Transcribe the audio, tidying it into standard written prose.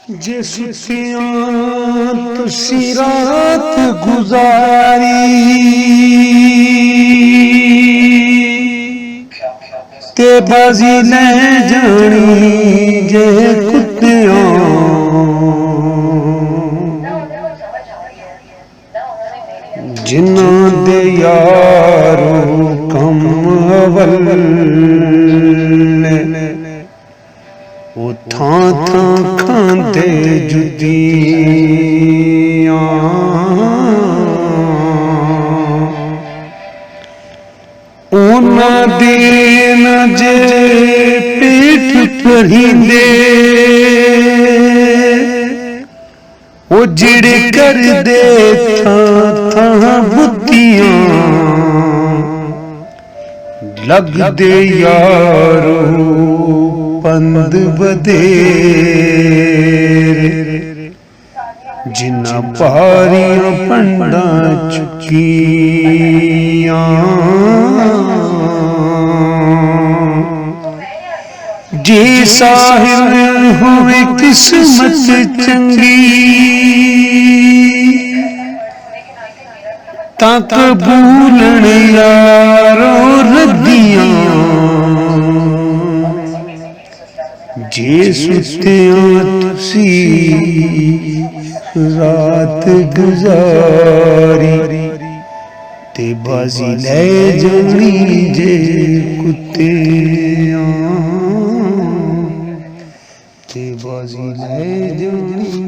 जे सुतियां तुसी रात गुजारी ते बाजी ले जानी जे कुत्तियां जिन्हां दे यारो कम अवल वो थां थां खांदे जुदियां उन्हां दे न जे पेट भरींदे वो जिड़े कर दे थां थां बुद्धियां लग दे यारो पंद बदेर जिन्ना पारियां पंडा चुकियां जी साहिब होवे किस्मत चंगी तां कबूलन यारो रद्दियां जे सुतियां तुसी रात गुजारी ते बाजी ले जानी जे कुत्तियां ते बाजी ले जानी।